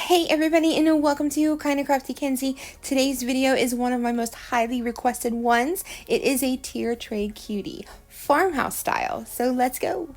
Hey everybody, and welcome to Kinda Krafty Kenzie. Today's video is one of my most highly requested ones. It is a tiered tray cutie, farmhouse style. So let's go.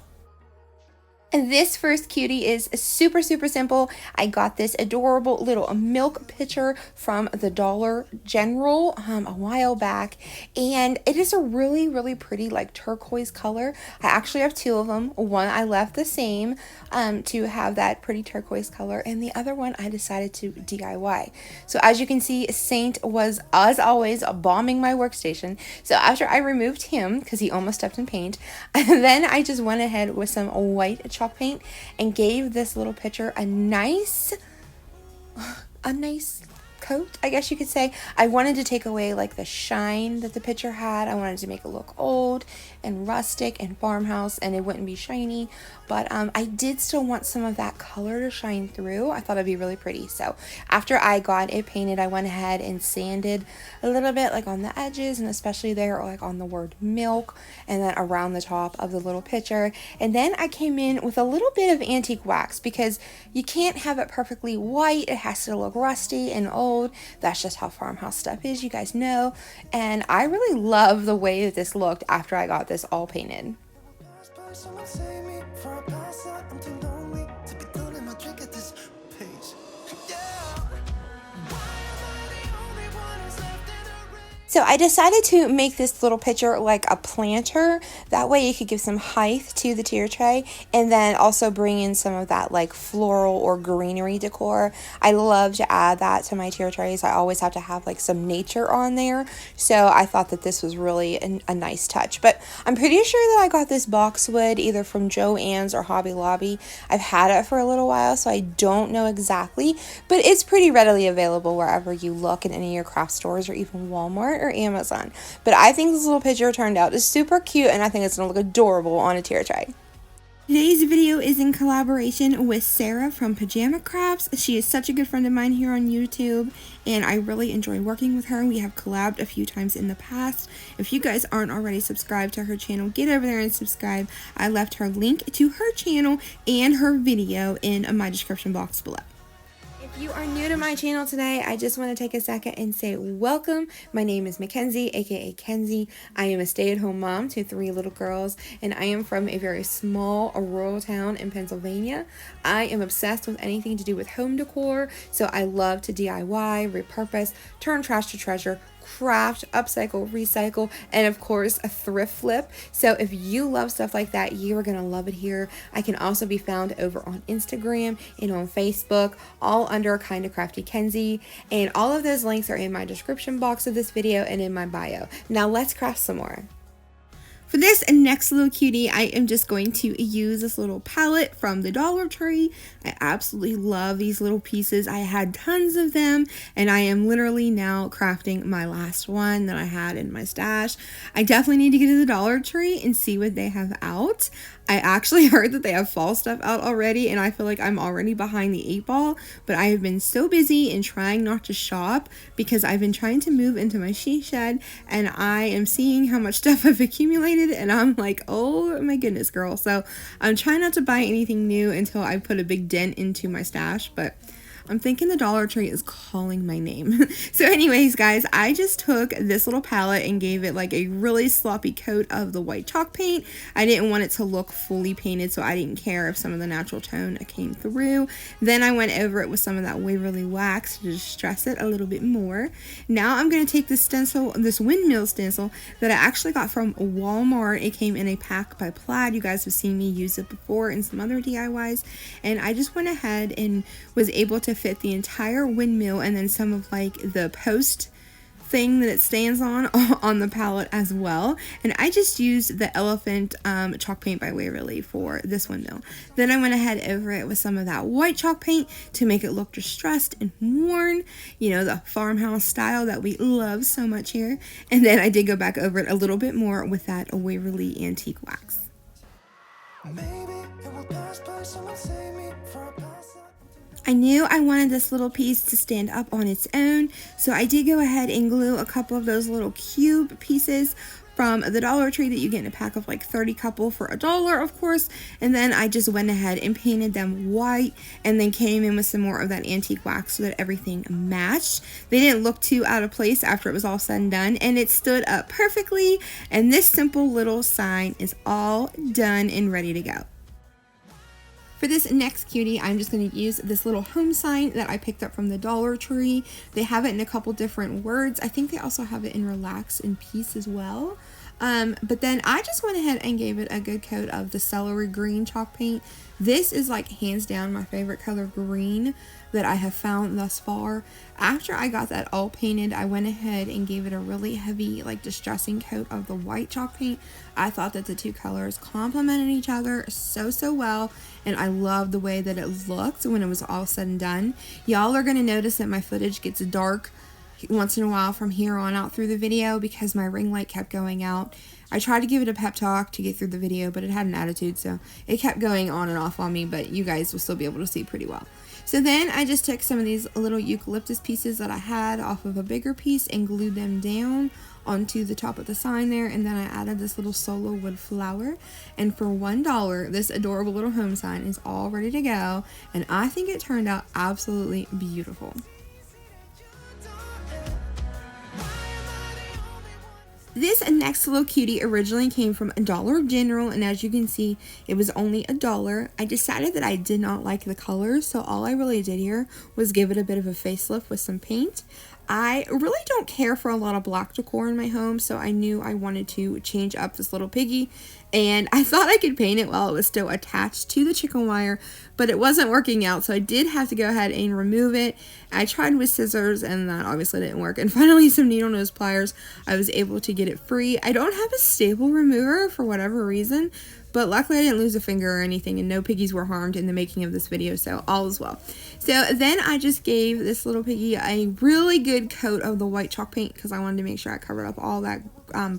And this first cutie is super simple. I got this adorable little milk pitcher from the Dollar General a while back, and it is a really pretty like turquoise color. I actually have two of them. One I left the same to have that pretty turquoise color, and the other one I decided to DIY. So as you can see, Saint was, as always, bombing my workstation. So after I removed him because he almost stepped in paint, and then I just went ahead with some white chalk paint and gave this little picture a nice coat, I guess you could say. I wanted to take away like the shine that the picture had. I wanted to make it look old and rustic and farmhouse, and it wouldn't be shiny, but I did still want some of that color to shine through. I thought it'd be really pretty. So after I got it painted, I went ahead and sanded a little bit like on the edges, and especially there like on the word milk, and then around the top of the little picture. And then I came in with a little bit of antique wax because you can't have it perfectly white. It has to look rusty and old. That's just how farmhouse stuff is, you guys know. And I really love the way that this looked after I got this all painted. So I decided to make this little picture like a planter. That way you could give some height to the tier tray, and then also bring in some of that like floral or greenery decor. I love to add that to my tier trays. I always have to have like some nature on there. So I thought that this was really a nice touch. But I'm pretty sure that I got this boxwood either from Joann's or Hobby Lobby. I've had it for a little while, so I don't know exactly, but it's pretty readily available wherever you look in any of your craft stores or even Walmart or Amazon. But I think this little picture turned out is super cute, and I think it's gonna look adorable on a tier tray. Today's video is in collaboration with Sarah from Pajama Crafts. She is such a good friend of mine here on YouTube, and I really enjoy working with her. We have collabed a few times in the past. If you guys aren't already subscribed to her channel, get over there and subscribe. I left her link to her channel and her video in my description box below. If you are new to my channel today, I just want to take a second and say welcome. My name is Mackenzie, aka Kenzie. I am a stay-at-home mom to 3 little girls, and I am from a very small rural town in Pennsylvania. I am obsessed with anything to do with home decor, so I love to DIY, repurpose, turn trash to treasure, craft, upcycle, recycle, and of course a thrift flip. So if you love stuff like that, you are gonna love it here. I can also be found over on Instagram and on Facebook, all under Kinda Krafty Kenzie, and all of those links are in my description box of this video and in my bio. Now let's craft some more. For this next little cutie, I am just going to use this little palette from the Dollar Tree. I absolutely love these little pieces. I had tons of them, and I am literally now crafting my last one that I had in my stash. I definitely need to get to the Dollar Tree and see what they have out. I actually heard that they have fall stuff out already, and I feel like I'm already behind the 8 ball, but I have been so busy and trying not to shop because I've been trying to move into my she shed, and I am seeing how much stuff I've accumulated, and I'm like, oh my goodness, girl. So I'm trying not to buy anything new until I put a big dent into my stash, but I'm thinking the Dollar Tree is calling my name. So anyways, guys, I just took this little palette and gave it like a really sloppy coat of the white chalk paint. I didn't want it to look fully painted, so I didn't care if some of the natural tone came through. Then I went over it with some of that Waverly wax to just stress it a little bit more. Now I'm going to take this stencil, this windmill stencil that I actually got from Walmart. It came in a pack by Plaid. You guys have seen me use it before in some other DIYs. And I just went ahead and was able to fit the entire windmill and then some of like the post thing that it stands on the palette as well. And I just used the elephant chalk paint by Waverly for this windmill. Then I went ahead over it with some of that white chalk paint to make it look distressed and worn, you know, the farmhouse style that we love so much here. And then I did go back over it a little bit more with that Waverly antique wax. Maybe it will pass by, someone save me for a pass. I knew I wanted this little piece to stand up on its own, so I did go ahead and glue a couple of those little cube pieces from the Dollar Tree that you get in a pack of like 30 couple for $1, of course. And then I just went ahead and painted them white and then came in with some more of that antique wax so that everything matched. They didn't look too out of place after it was all said and done, and it stood up perfectly. And this simple little sign is all done and ready to go. For this next cutie, I'm just going to use this little home sign that I picked up from the Dollar Tree. They have it in a couple different words. I think they also have it in relax and peace as well. But then I just went ahead and gave it a good coat of the celery green chalk paint. This is like hands down my favorite color green that I have found thus far. After I got that all painted, I went ahead and gave it a really heavy, like distressing coat of the white chalk paint. I thought that the two colors complemented each other so well, and I love the way that it looked when it was all said and done. Y'all are gonna notice that my footage gets dark once in a while from here on out through the video because my ring light kept going out. I tried to give it a pep talk to get through the video, but it had an attitude, so it kept going on and off on me, but you guys will still be able to see pretty well. So then I just took some of these little eucalyptus pieces that I had off of a bigger piece and glued them down onto the top of the sign there, and then I added this little solo wood flower, and for $1 this adorable little home sign is all ready to go, and I think it turned out absolutely beautiful. This next little cutie originally came from Dollar General, and as you can see, it was only $1. I decided that I did not like the colors, so all I really did here was give it a bit of a facelift with some paint. I really don't care for a lot of black decor in my home, so I knew I wanted to change up this little piggy, and I thought I could paint it while it was still attached to the chicken wire, but it wasn't working out, so I did have to go ahead and remove it. I tried with scissors, and that obviously didn't work, and finally some needle nose pliers, I was able to get it free. I don't have a staple remover for whatever reason, but luckily I didn't lose a finger or anything, and no piggies were harmed in the making of this video, so all is well. So then I just gave this little piggy a really good coat of the white chalk paint because I wanted to make sure I covered up all that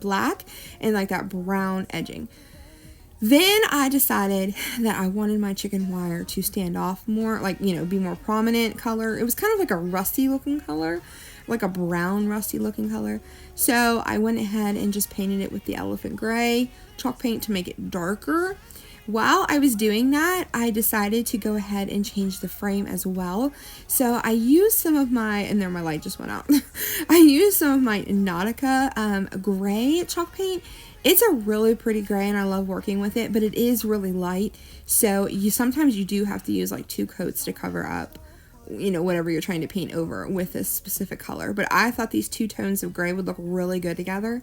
black and like that brown edging. Then I decided that I wanted my chicken wire to stand off more, like, you know, be more prominent color. It was kind of like a rusty looking color, like a brown rusty looking color. So I went ahead and just painted it with the elephant gray chalk paint to make it darker. While I was doing that, I decided to go ahead and change the frame as well. So I used some of my, and there my light just went out. I used some of my Nautica gray chalk paint. It's a really pretty gray and I love working with it, but it is really light. So sometimes you do have to use like 2 coats to cover up, you know, whatever you're trying to paint over with this specific color. But I thought these 2 tones of gray would look really good together.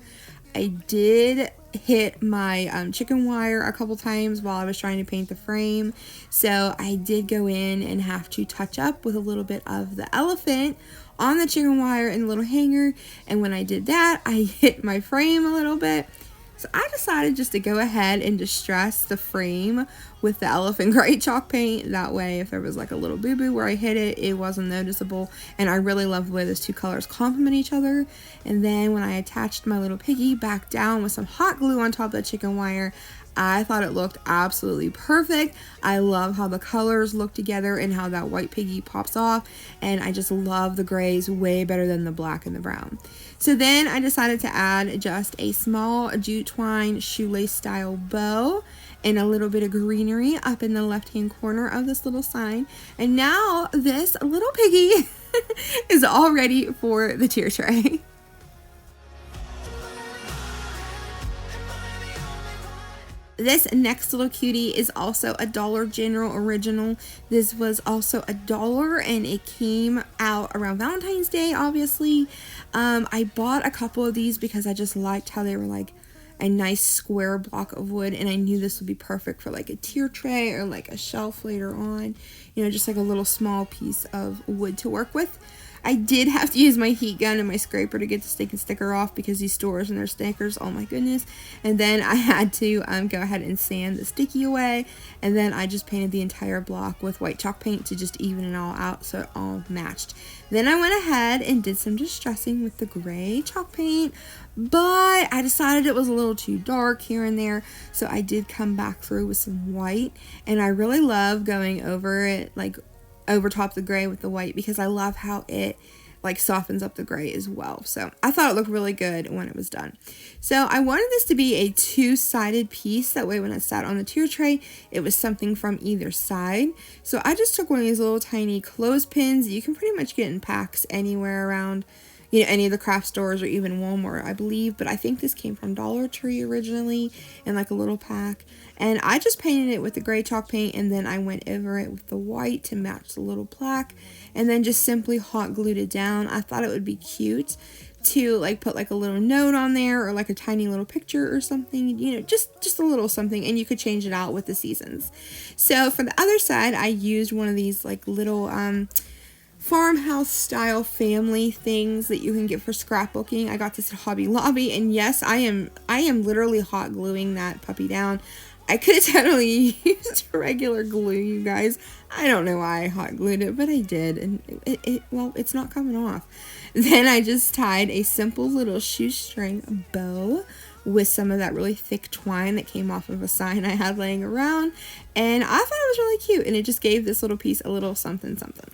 I did hit my chicken wire a couple times while I was trying to paint the frame, so I did go in and have to touch up with a little bit of the elephant on the chicken wire and the little hanger, and when I did that, I hit my frame a little bit. So I decided just to go ahead and distress the frame with the elephant gray chalk paint. That way, if there was like a little boo-boo where I hit it, it wasn't noticeable. And I really love the way those 2 colors complement each other. And then when I attached my little piggy back down with some hot glue on top of the chicken wire, I thought it looked absolutely perfect. I love how the colors look together and how that white piggy pops off. And I just love the grays way better than the black and the brown. So then I decided to add just a small jute twine shoelace style bow and a little bit of greenery up in the left hand corner of this little sign. And now this little piggy is all ready for the tier tray. This next little cutie is also a Dollar General original. This was also $1 and it came out around Valentine's Day, obviously. I bought a couple of these because I just liked how they were like a nice square block of wood, and I knew this would be perfect for like a tier tray or like a shelf later on, you know, just like a little small piece of wood to work with. I did have to use my heat gun and my scraper to get the stick and sticker off because these stores and their stickers, oh my goodness. And then I had to go ahead and sand the sticky away, and then I just painted the entire block with white chalk paint to just even it all out so it all matched. Then I went ahead and did some distressing with the gray chalk paint, but I decided it was a little too dark here and there, so I did come back through with some white, and I really love going over it, like over top the gray with the white, because I love how it like softens up the gray as well. So I thought it looked really good when it was done. So I wanted this to be a two-sided piece. That way when it sat on the tier tray, it was something from either side. So I just took one of these little tiny clothespins. You can pretty much get in packs anywhere around, you know, any of the craft stores or even Walmart, I believe. But I think this came from Dollar Tree originally in like a little pack. And I just painted it with the gray chalk paint, and then I went over it with the white to match the little plaque, and then just simply hot glued it down. I thought it would be cute to like put like a little note on there, or like a tiny little picture or something, you know, just a little something, and you could change it out with the seasons. So for the other side, I used one of these like little farmhouse style family things that you can get for scrapbooking. I got this at Hobby Lobby, and yes, I am literally hot gluing that puppy down. I could have totally used regular glue, you guys. I don't know why I hot glued it, but I did, and well, it's not coming off. Then I just tied a simple little shoestring bow with some of that really thick twine that came off of a sign I had laying around, and I thought it was really cute, and it just gave this little piece a little something something.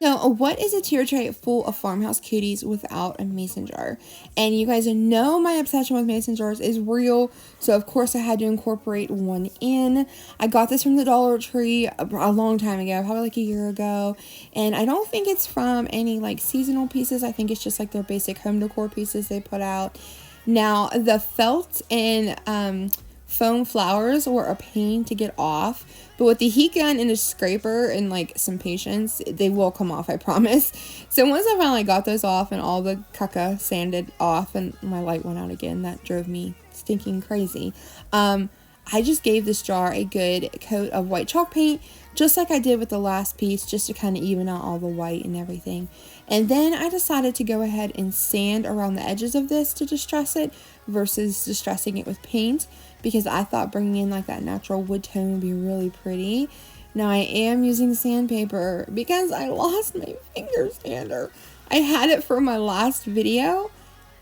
So what is a tier tray full of farmhouse cuties without a mason jar? And you guys know my obsession with mason jars is real, so of course I had to incorporate one in. I got this from the Dollar Tree a long time ago, probably like a year ago, and I don't think it's from any like seasonal pieces. I think it's just like their basic home decor pieces they put out. Now the felt and foam flowers were a pain to get off, but with the heat gun and a scraper and like some patience, they will come off, I promise. So once I finally got those off and all the caca sanded off and my light went out again, that drove me stinking crazy. I just gave this jar a good coat of white chalk paint, just like I did with the last piece, just to kind of even out all the white and everything. And then I decided to go ahead and sand around the edges of this to distress it versus distressing it with paint, because I thought bringing in like that natural wood tone would be really pretty. Now I am using sandpaper because I lost my finger sander. I had it for my last video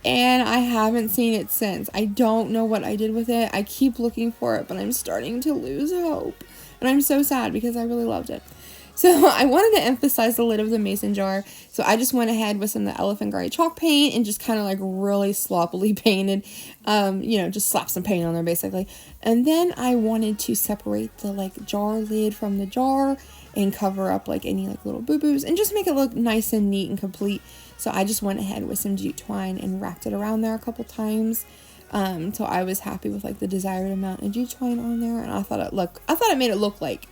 and I haven't seen it since. I don't know what I did with it. I keep looking for it, but I'm starting to lose hope. And I'm so sad because I really loved it. So I wanted to emphasize the lid of the mason jar. So I just went ahead with some of the elephant gray chalk paint and just kind of like really sloppily painted, you know, just slap some paint on there basically. And then I wanted to separate the like jar lid from the jar and cover up like any like little boo-boos and just make it look nice and neat and complete. So I just went ahead with some jute twine and wrapped it around there a couple times. So I was happy with like the desired amount of jute twine on there, and I thought it made it look like,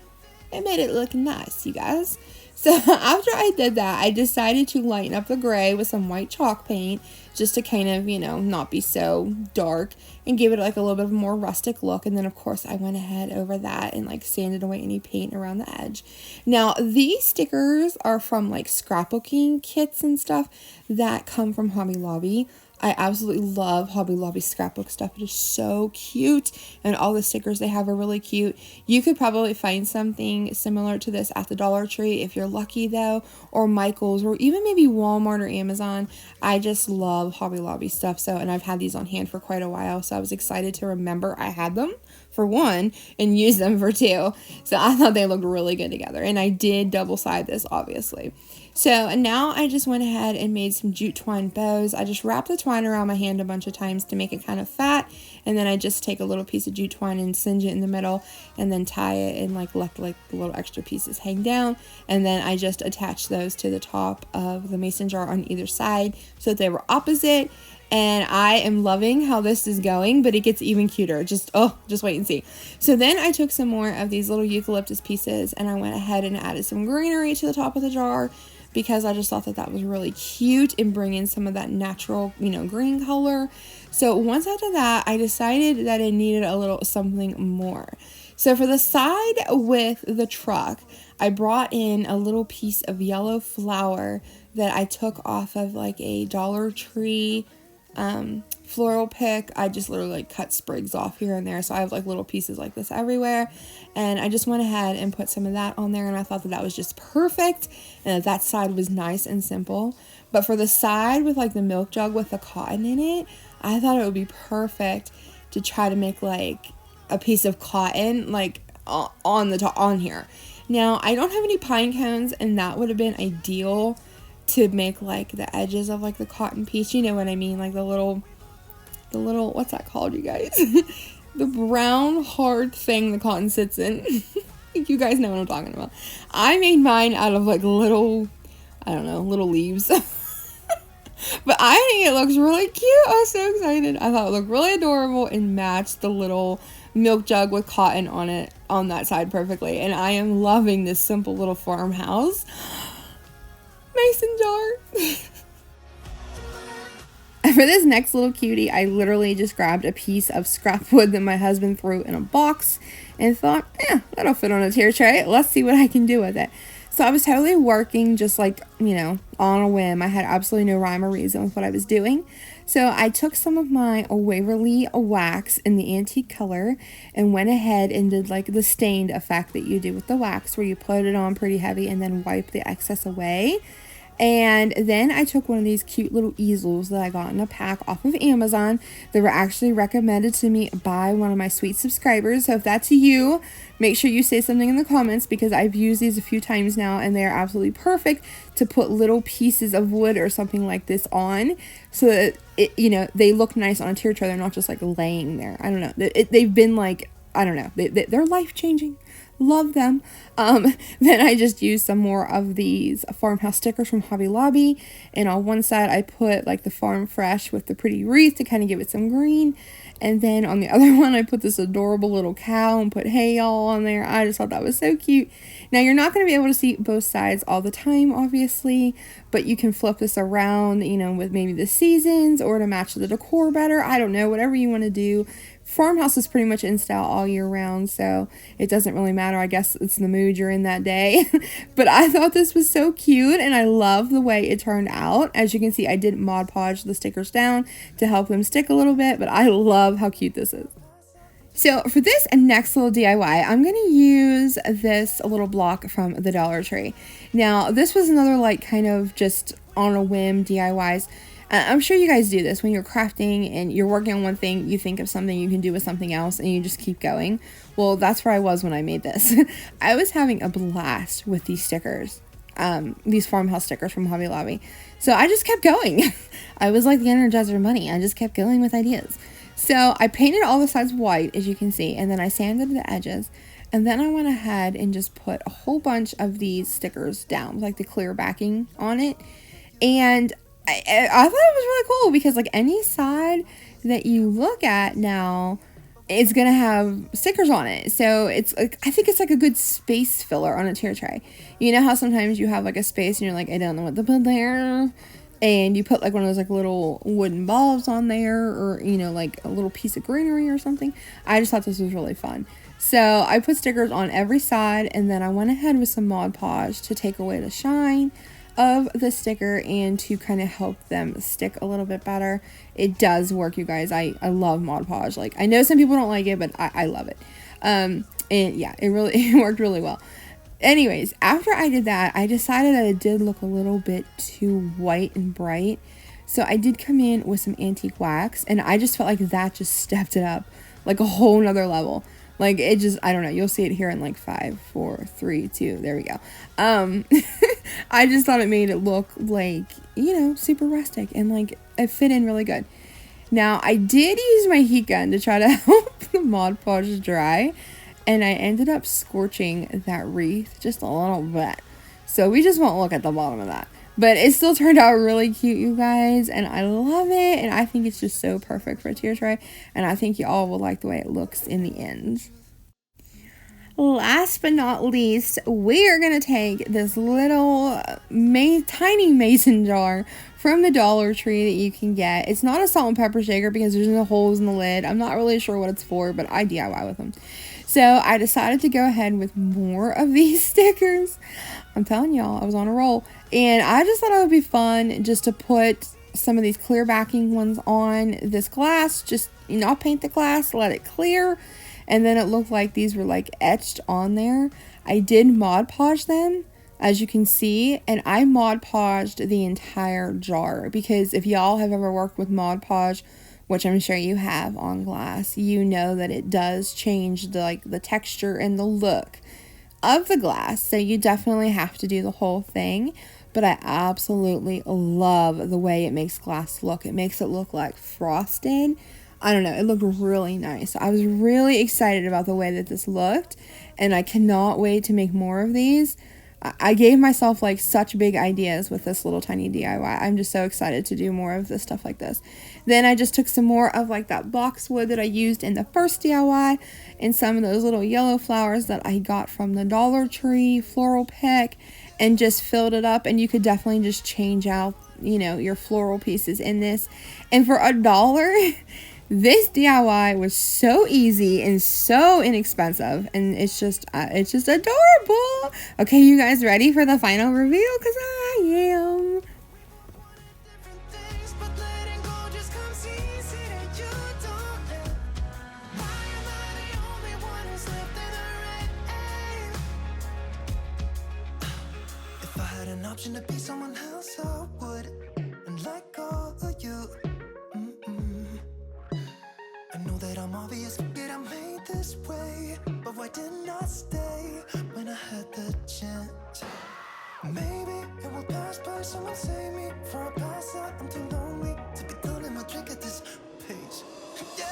it made it look nice, you guys. So after I did that, I decided to lighten up the gray with some white chalk paint just to kind of, you know, not be so dark and give it like a little bit of a more rustic look. And then of course I went ahead over that and like sanded away any paint around the edge. Now these stickers are from like scrapbooking kits and stuff that come from Hobby Lobby. I absolutely love Hobby Lobby scrapbook stuff. It is so cute, and all the stickers they have are really cute. You could probably find something similar to this at the Dollar Tree if you're lucky though, or Michael's, or even maybe Walmart or Amazon. I just love Hobby Lobby stuff, and I've had these on hand for quite a while, so I was excited to remember I had them for one and use them for two. So I thought they looked really good together, and I did double side this obviously. So now I just went ahead and made some jute twine bows. I just wrapped the twine around my hand a bunch of times to make it kind of fat, and then I just take a little piece of jute twine and singe it in the middle and then tie it and like let like the little extra pieces hang down, and then I just attach those to the top of the mason jar on either side so that they were opposite. And I am loving how this is going, but it gets even cuter. Just wait and see. So then I took some more of these little eucalyptus pieces and I went ahead and added some greenery to the top of the jar, because I just thought that that was really cute and bring in some of that natural, you know, green color. So once I did that, I decided that it needed a little something more. So for the side with the truck, I brought in a little piece of yellow flower that I took off of like a Dollar Tree floral pick. I just literally like cut sprigs off here and there, so I have like little pieces like this everywhere, and I just went ahead and put some of that on there, and I thought that that was just perfect, and that side was nice and simple. But for the side with like the milk jug with the cotton in it, I thought it would be perfect to try to make like a piece of cotton, like on here. Now, I don't have any pine cones, and that would have been ideal to make like the edges of like the cotton piece. You know what I mean? Like the little, what's that called, you guys? The brown hard thing the cotton sits in. You guys know what I'm talking about. I made mine out of like little, I don't know, little leaves. But I think it looks really cute. I was so excited. I thought it looked really adorable and matched the little milk jug with cotton on it on that side perfectly. And I am loving this simple little farmhouse mason jar. For this next little cutie, I literally just grabbed a piece of scrap wood that my husband threw in a box and thought, that'll fit on a tier tray. Let's see what I can do with it. So I was totally working just like, you know, on a whim. I had absolutely no rhyme or reason with what I was doing. So I took some of my Waverly wax in the antique color and went ahead and did like the stained effect that you do with the wax, where you put it on pretty heavy and then wipe the excess away. And then I took one of these cute little easels that I got in a pack off of Amazon that were actually recommended to me by one of my sweet subscribers. So if that's you, make sure you say something in the comments, because I've used these a few times now and they're absolutely perfect to put little pieces of wood or something like this on, so that it, you know, they look nice on a tier tray. They're not just like laying there. I don't know. They've been like, I don't know, they're life-changing. Love them. Then I just used some more of these farmhouse stickers from Hobby Lobby, and on one side I put like the farm fresh with the pretty wreath to kind of give it some green, and then on the other one I put this adorable little cow and put hey y'all on there. I just thought that was so cute. Now, you're not going to be able to see both sides all the time, obviously, but you can flip this around, you know, with maybe the seasons or to match the decor better. I don't know, whatever you want to do. Farmhouse is pretty much in style all year round, so it doesn't really matter. I guess it's the mood you're in that day. But I thought this was so cute, and I love the way it turned out. As you can see, I did Mod Podge the stickers down to help them stick a little bit, but I love how cute this is. So for this next little DIY, I'm going to use this little block from the Dollar Tree. Now, this was another like kind of just on a whim DIYs. I'm sure you guys do this when you're crafting and you're working on one thing, you think of something you can do with something else and you just keep going. Well, that's where I was when I made this. I was having a blast with these stickers, these farmhouse stickers from Hobby Lobby. So I just kept going. I was like the Energizer Bunny. I just kept going with ideas. So I painted all the sides white, as you can see, and then I sanded the edges. And then I went ahead and just put a whole bunch of these stickers down, like the clear backing on it. And I thought it was really cool because like any side that you look at now is going to have stickers on it. So it's like, I think it's like a good space filler on a tier tray. You know how sometimes you have like a space and you're like, I don't know what to put there. And you put like one of those like little wooden balls on there, or, you know, like a little piece of greenery or something. I just thought this was really fun. So I put stickers on every side, and then I went ahead with some Mod Podge to take away the shine of the sticker and to kind of help them stick a little bit better. It does work, you guys. I love Mod Podge. Like, I know some people don't like it, but I love it. And yeah, it worked really well. Anyways, after I did that, I decided that it did look a little bit too white and bright. So I did come in with some antique wax, and I just felt like that just stepped it up like a whole nother level. Like, it just, I don't know, you'll see it here in like 5, 4, 3, 2, there we go. I just thought it made it look like, you know, super rustic, and like it fit in really good. Now, I did use my heat gun to try to help the Mod Podge dry, and I ended up scorching that wreath just a little bit. So we just won't look at the bottom of that. But it still turned out really cute, you guys, and I love it, and I think it's just so perfect for a tier tray, and I think you all will like the way it looks in the end. Last but not least, we are going to take this little tiny mason jar from the Dollar Tree that you can get. It's not a salt and pepper shaker because there's no holes in the lid. I'm not really sure what it's for, but I DIY with them. So I decided to go ahead with more of these stickers. I'm telling y'all, I was on a roll. And I just thought it would be fun just to put some of these clear backing ones on this glass. Just, you know, paint the glass, let it clear. And then it looked like these were like etched on there. I did Mod Podge them, as you can see. And I Mod Podged the entire jar. Because if y'all have ever worked with Mod Podge which I'm sure you have on glass, you know that it does change the texture and the look of the glass. So you definitely have to do the whole thing. But I absolutely love the way it makes glass look. It makes it look like frosted. I don't know, it looked really nice. I was really excited about the way that this looked, and I cannot wait to make more of these. I gave myself like such big ideas with this little tiny DIY. I'm just so excited to do more of this stuff like this. Then I just took some more of like that boxwood that I used in the first DIY and some of those little yellow flowers that I got from the Dollar Tree floral pick and just filled it up. And you could definitely just change out, you know, your floral pieces in this. And for $1, this DIY was so easy and so inexpensive, and it's just adorable. Okay, you guys ready for the final reveal? Because I am. If I had an option to be someone else, I would, and let go of you. I know that I'm obvious, that I'm made this way, but why didn't I stay when I had the chance? Maybe it will pass by, someone save me for a pass out. I'm too lonely to be done in my drink at this pace. Yeah.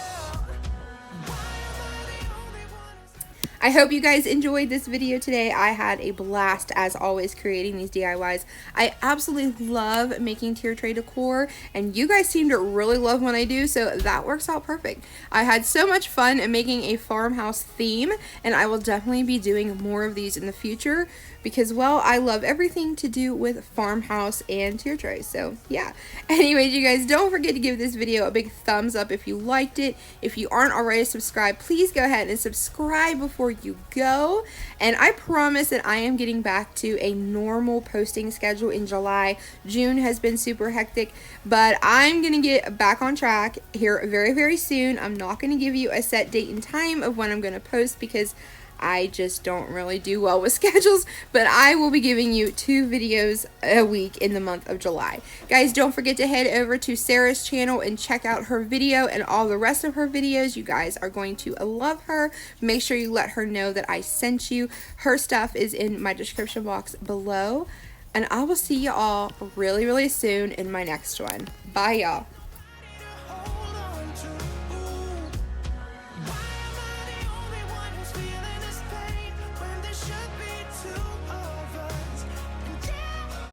I hope you guys enjoyed this video today. I had a blast as always creating these DIYs. I absolutely love making tier tray decor, and you guys seem to really love when I do, so that works out perfect. I had so much fun in making a farmhouse theme, and I will definitely be doing more of these in the future because, well, I love everything to do with farmhouse and tier trays. So yeah, anyways, you guys, don't forget to give this video a big thumbs up if you liked it. If you aren't already subscribed, please go ahead and subscribe before you go. And I promise that I am getting back to a normal posting schedule in July. June has been super hectic, but I'm gonna get back on track here very, very soon. I'm not gonna give you a set date and time of when I'm gonna post because I just don't really do well with schedules, but I will be giving you 2 videos a week in the month of July. Guys, don't forget to head over to Sarah's channel and check out her video and all the rest of her videos. You guys are going to love her. Make sure you let her know that I sent you. Her stuff is in my description box below, and I will see you all really, really soon in my next one. Bye, y'all.